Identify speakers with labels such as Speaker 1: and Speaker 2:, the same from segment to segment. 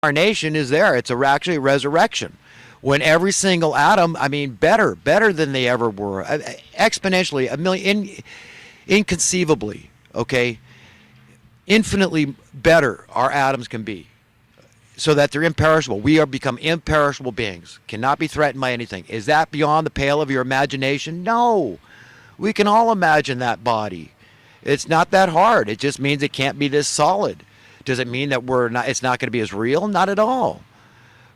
Speaker 1: reincarnation is there. It's actually a resurrection. When every single atom, I mean, better than they ever were, exponentially, a million, inconceivably, okay, infinitely better our atoms can be, so that they're imperishable. We are become imperishable beings, cannot be threatened by anything. Is that beyond the pale of your imagination? No. We can all imagine that body. It's not that hard. It just means it can't be this solid. Does it mean that it's not going to be as real? Not at all.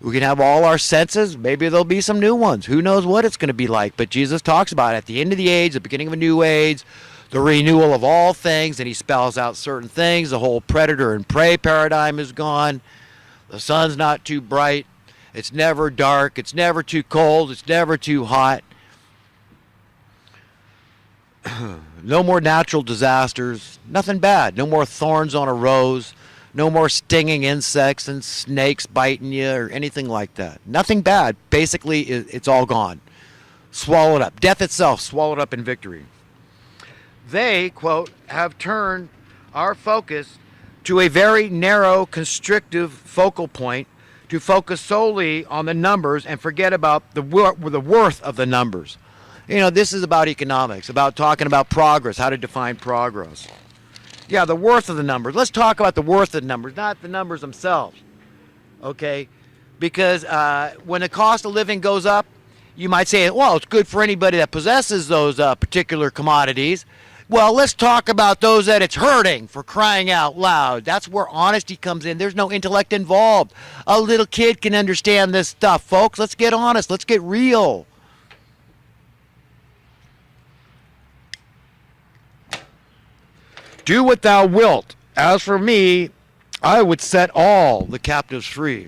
Speaker 1: We can have all our senses. Maybe there'll be some new ones. Who knows what it's going to be like? But Jesus talks about it at the end of the age, the beginning of a new age, the renewal of all things, and he spells out certain things. The whole predator and prey paradigm is gone. The sun's not too bright. It's never dark. It's never too cold. It's never too hot. No more natural disasters. Nothing bad. No more thorns on a rose. No more stinging insects and snakes biting you or anything like that. Nothing bad. Basically, it's all gone. Swallowed up. Death itself swallowed up in victory. They, quote, have turned our focus to a very narrow, constrictive focal point to focus solely on the numbers and forget about the worth of the numbers. You know, this is about economics, about talking about progress, how to define progress. Yeah, the worth of the numbers. Let's talk about the worth of the numbers, not the numbers themselves. Okay? Because when the cost of living goes up, you might say, well, it's good for anybody that possesses those particular commodities. Well, let's talk about those that it's hurting, for crying out loud. That's where honesty comes in. There's no intellect involved. A little kid can understand this stuff, folks. Let's get honest. Let's get real. Do what thou wilt. As for me, I would set all the captives free.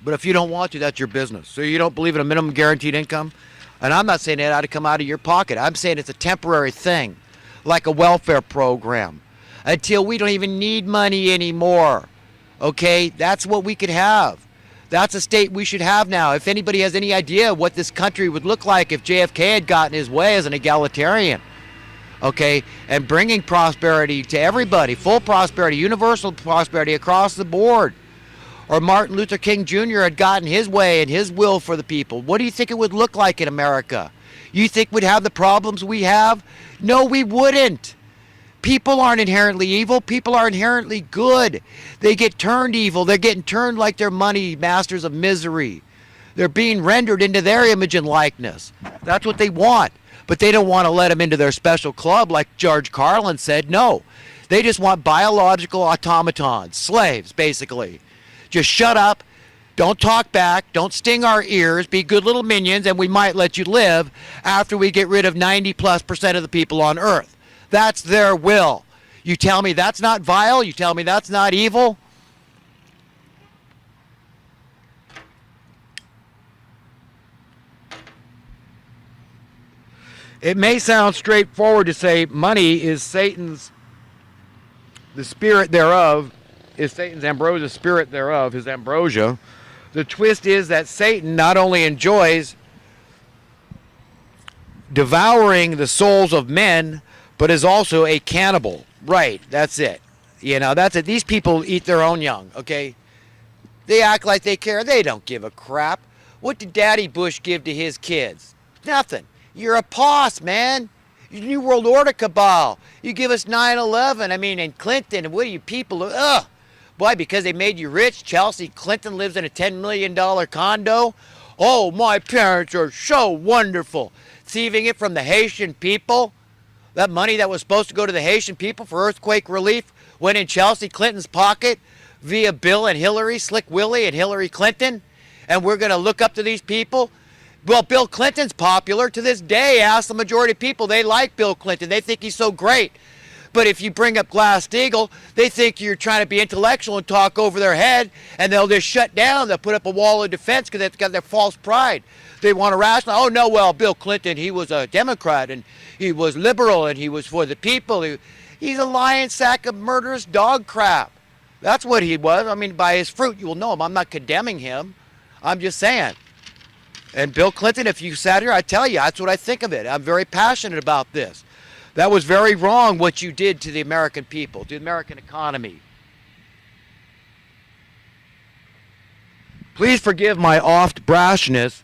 Speaker 1: But if you don't want to, that's your business. So you don't believe in a minimum guaranteed income? And I'm not saying it ought to come out of your pocket. I'm saying it's a temporary thing, like a welfare program, until we don't even need money anymore. Okay? That's what we could have. That's a state we should have now. If anybody has any idea what this country would look like if JFK had gotten his way as an egalitarian, okay, and bringing prosperity to everybody, full prosperity, universal prosperity across the board, or Martin Luther King Jr. had gotten his way and his will for the people, what do you think it would look like in America? You think we'd have the problems we have? No, we wouldn't. People aren't inherently evil. People are inherently good. They get turned evil. They're getting turned like they're money masters of misery. They're being rendered into their image and likeness. That's what they want. But they don't want to let them into their special club like George Carlin said. No. They just want biological automatons, slaves, basically. Just shut up. Don't talk back. Don't sting our ears. Be good little minions, and we might let you live after we get rid of 90+% of the people on Earth. That's their will. You tell me that's not vile? You tell me that's not evil? It may sound straightforward to say money is Satan's, the spirit thereof is Satan's ambrosia, the spirit thereof, his ambrosia. The twist is that Satan not only enjoys devouring the souls of men, but is also a cannibal. Right, that's it. You know, that's it. These people eat their own young, okay? They act like they care. They don't give a crap. What did Daddy Bush give to his kids? Nothing. You're a poss, man. You're New World Order cabal. You give us 9/11. I mean, and Clinton, and what are you people? Ugh. Why? Because they made you rich? Chelsea Clinton lives in a $10 million condo? Oh, my parents are so wonderful. Thieving it from the Haitian people? That money that was supposed to go to the Haitian people for earthquake relief went in Chelsea Clinton's pocket via Bill and Hillary, Slick Willie and Hillary Clinton? And we're going to look up to these people? Well, Bill Clinton's popular to this day. Ask the majority of people. They like Bill Clinton. They think he's so great. But if you bring up Glass-Steagall, they think you're trying to be intellectual and talk over their head, and they'll just shut down. They'll put up a wall of defense because they've got their false pride. They want to rationalize, oh, no, well, Bill Clinton, he was a Democrat, and he was liberal, and he was for the people. He's a lying sack of murderous dog crap. That's what he was. I mean, by his fruit, you will know him. I'm not condemning him. I'm just saying. And Bill Clinton, if you sat here, I tell you, that's what I think of it. I'm very passionate about this. That was very wrong what you did to the American people, to the American economy. Please forgive my oft brashness,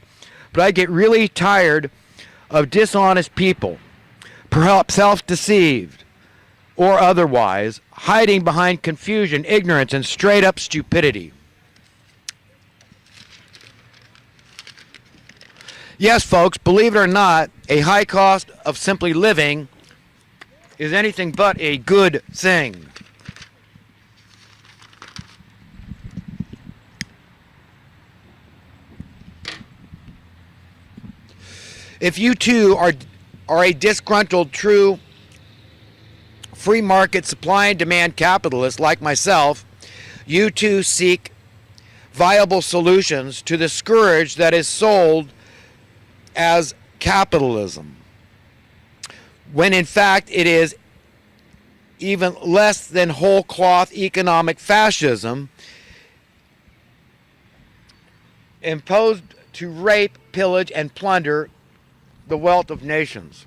Speaker 1: but I get really tired of dishonest people, perhaps self-deceived or otherwise, hiding behind confusion, ignorance, and straight-up stupidity. Yes, folks, believe it or not, a high cost of simply living is anything but a good thing. If you too are a disgruntled, true free market supply and demand capitalist like myself, you too seek viable solutions to the scourge that is sold as capitalism, when in fact it is even less than whole cloth economic fascism imposed to rape, pillage, and plunder the wealth of nations.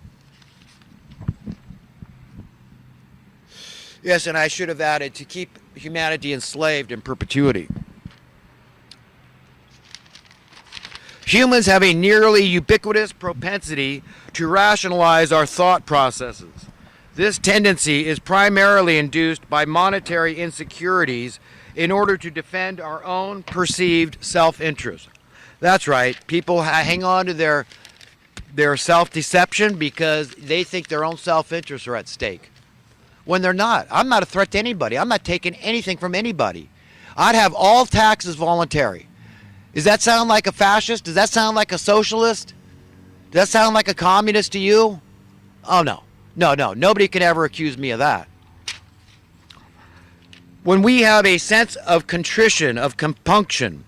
Speaker 1: Yes, and I should have added, to keep humanity enslaved in perpetuity. Humans have a nearly ubiquitous propensity to rationalize our thought processes. This tendency is primarily induced by monetary insecurities in order to defend our own perceived self-interest. That's right. People hang on to their self-deception because they think their own self-interests are at stake, when they're not. I'm not a threat to anybody. I'm not taking anything from anybody. I'd have all taxes voluntary. Does that sound like a fascist? Does that sound like a socialist? Does that sound like a communist to you? Oh, no. No. Nobody can ever accuse me of that. When we have a sense of contrition, of compunction,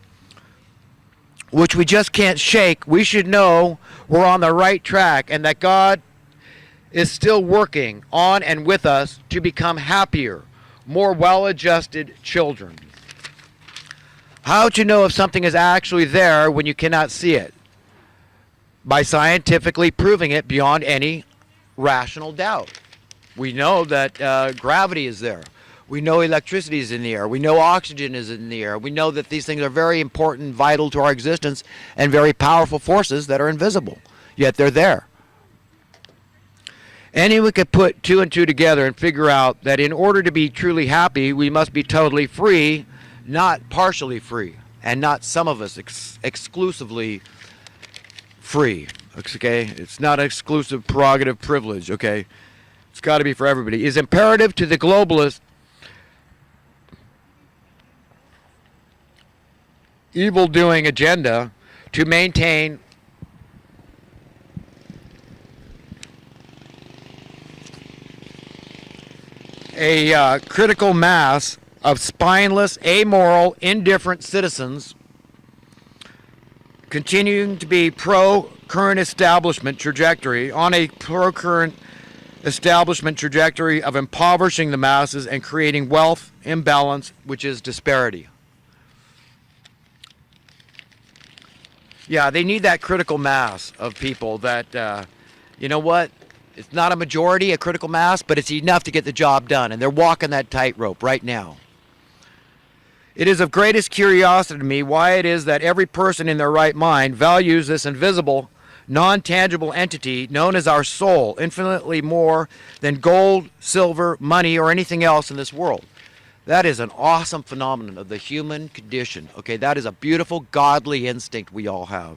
Speaker 1: which we just can't shake, we should know we're on the right track and that God is still working on and with us to become happier, more well-adjusted children. How to know if something is actually there when you cannot see it? By scientifically proving it beyond any rational doubt. We know that gravity is there. We know electricity is in the air. We know oxygen is in the air. We know that these things are very important, vital to our existence, and very powerful forces that are invisible, yet they're there. Anyone could put two and two together and figure out that in order to be truly happy, we must be totally free, not partially free, and not some of us exclusively free. Okay? It's not an exclusive prerogative privilege, okay? It's got to be for everybody. It's imperative to the globalist evil-doing agenda to maintain a critical mass of spineless, amoral, indifferent citizens continuing to be pro-current establishment trajectory, on a pro-current establishment trajectory of impoverishing the masses and creating wealth imbalance, which is disparity. Yeah, they need that critical mass of people that, you know what? It's not a majority, a critical mass, but it's enough to get the job done. And they're walking that tightrope right now. It is of greatest curiosity to me why it is that every person in their right mind values this invisible, non-tangible entity known as our soul infinitely more than gold, silver, money, or anything else in this world. That is an awesome phenomenon of the human condition. Okay, that is a beautiful, godly instinct we all have.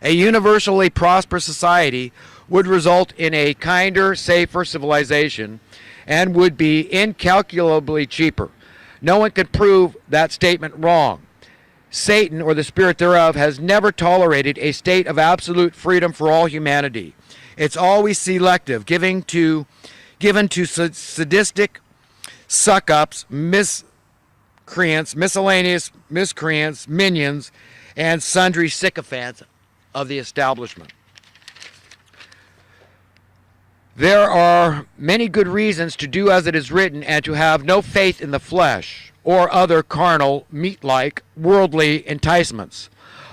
Speaker 1: A universally prosperous society would result in a kinder, safer civilization and would be incalculably cheaper. No one could prove that statement wrong. Satan, or the spirit thereof, has never tolerated a state of absolute freedom for all humanity. It's always selective, given to sadistic suck-ups, miscreants, miscellaneous miscreants, minions, and sundry sycophants of the establishment. There are many good reasons to do as it is written and to have no faith in the flesh or other carnal, meat-like, worldly enticements.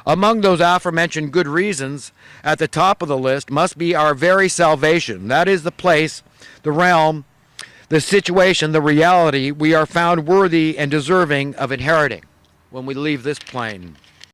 Speaker 1: Among those aforementioned good reasons, at the top of the list must be our very salvation. That is the place, the realm, the situation, the reality we are found worthy and deserving of inheriting when we leave this plane.